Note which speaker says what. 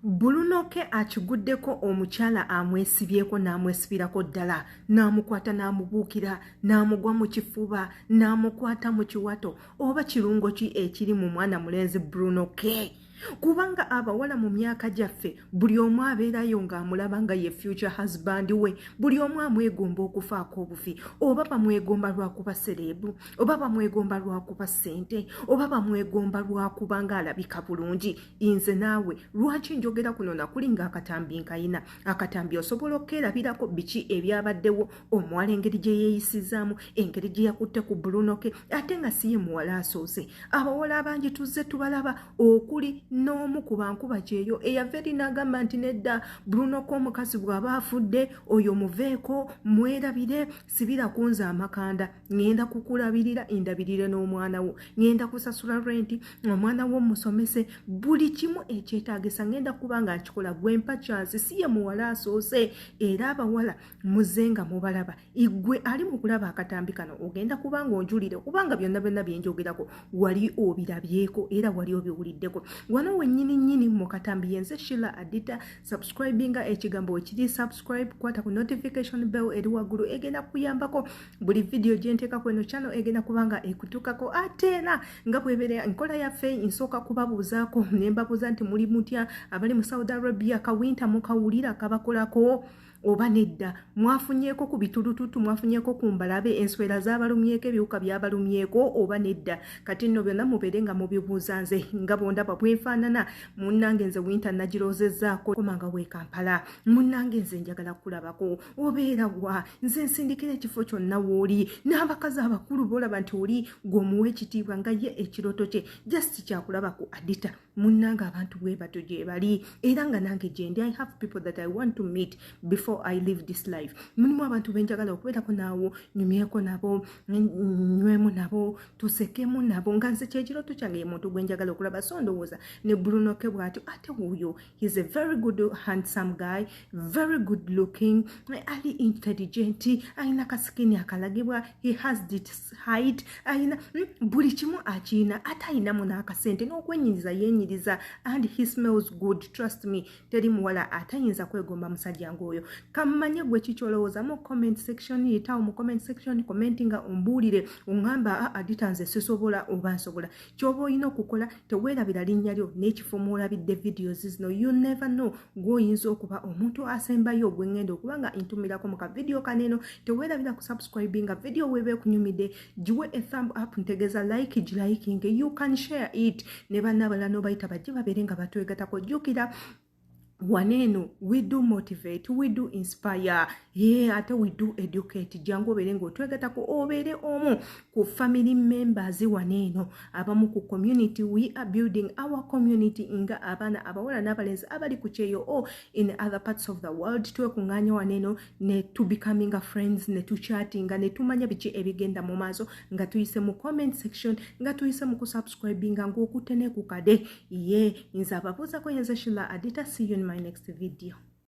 Speaker 1: Bruno ke Akiguddeko omukyala amwesibyeko n'amwesibirako ddala n'amukwata n'amubuukira n'amugwa mu kifuba n'amukwata mu kiwato oba kirungo ki ekiri mu mwana mulenzi Bruno ke. Kubanga abawala mu myaka gyaffe buli omu abeerayo ng'amulaba nga ye future husband we, buli omu amwegomba okufaako obufi, oba bamwegomba lwakuba serebu, oba bamwegomba lwakuba ssente, oba bamwegomba lwakuba ng'alabika bulungi. Nze naawe lwaki njogera kuno nakuli ng'akatambi Nkayina? Akatambi osobola okkerabirako biki ebyabaddewo, omuwala engeri gye yeeyisizaamu, engeri gye yakutte ku Bruno ke, ate nga si ye muwala asoose. Abawala abangi tuzze tubalaba okuli n'omu ku bankuba kyeyo eyaveri n'agamba nti nedda Bruno ko omukazi bw'aba afudde oyo muveeko mwerabire, sibira kunza amakanda, ngenda kukulabirira indabirire n'omwana wo, ngenda kusasula renti, omwana wo musomese, buli kimu ekyetaagisa ngenda kuba nga nkikola, gwempa chance, si ye muwala asoose. Era abawala muzze nga mubalaba, igwe ali mu kulaba akatambi kano ogenda kuba nga onjulire, kubanga byonna bye njogerako wali obirabyeko era wali obiwuliddeko. Wano wennyini mu katambi yenze Sheila Adita. Subscribinga ekigambo ekiri subscribe, kwata ku notification bell eri waggulu egenda kuyambako buli video gye nteekako eno channel egenda kubanga ekutukako. Ate era nga bw'ebeera enkola yaffe nsooka kubabuuzaako ne mbabuuza nti muli mutya abali mu Saudi Arabia, kawinta mukawulira kabakolako oba nedda mwafunyeeko ku bitulututu, mwafunyeeko ku mbalabe, enswera z'abalumyeko, ebiwuka by'abalumyeko oba nedda? Kati nno byonna mubeere nga mubibuuza nze nga bondaba bwenfaanana. Munnange nze winta nagiroozezzaako komanga w'e Kampala, munnange nze njagala kulabako, obeera wa? Nze nsindikira ekifo kyonna w'oli, n'abakazi abakulu boolaba nti oli gw'omuwa ekitiibwa nga ye ekiroto kye just kyakulabako Adita. Munnange abantu bwe bato gye bali, era nga nange gye ndi, I have people that I want to meet before I live this life. Mulimu abantu benjagala okubeerako naawo, nyumyeko nabo, nywemu nabo, tusekemu nabo, nga nze kyekiroto kyange ye muntu gwe njagala okulaba. So ndowooza ne Bruno ke bw'atyo, ate wuuyo he's a very good handsome guy, very good looking, ali intelligent, alina kasikini akalagibwa, he has this height, alina buli kimu akiina, ate alinamu n'akasente n'okwenyiriza yenyiriza, and he smells good. Trust me, teri muwala atayinza kwegomba musajja ng'oyo. Kamanya gwe kikyolowooza mu comment section, yitawo mu comment section commentinga ombuulire, ongamba Adita nze sisobola oba nsobola. Ky'oba olina okukola, teweerabira linnya lyo n'ekifo mw'olabidde videos zino. You never know, gw'oyinza okuba omuntu asembayo gwe ngenda okuba nga ntumirako mu kavidiyo kaneeno. Teweerabira ku subscribinga video weeba ekunyumidde, giwe a thumb up, ntegeeza like, gilikinge, you can share it ne bannabalala n'obayita bajje babeere nga batwegatako. Jjukira waneeno we do motivate, we do inspire, ate we do educate. Jangu obeere ng'otwegatako, obeere omu ku family members waneeno abamu ku community. We are building our community nga abaana abawala n'abalenzi abali ku kyeyo in other parts of the world. Twekuŋŋaanya waneeno ne to becoming friends, ne tuchattinga, ne tumanya biki ebigenda mu maaso, nga tuyise mu comment section, nga tuyise mu kusubscribinga ng'okutte ne ku kade. Nze ababuuzako yenze Sheila Adita. See you in my next video.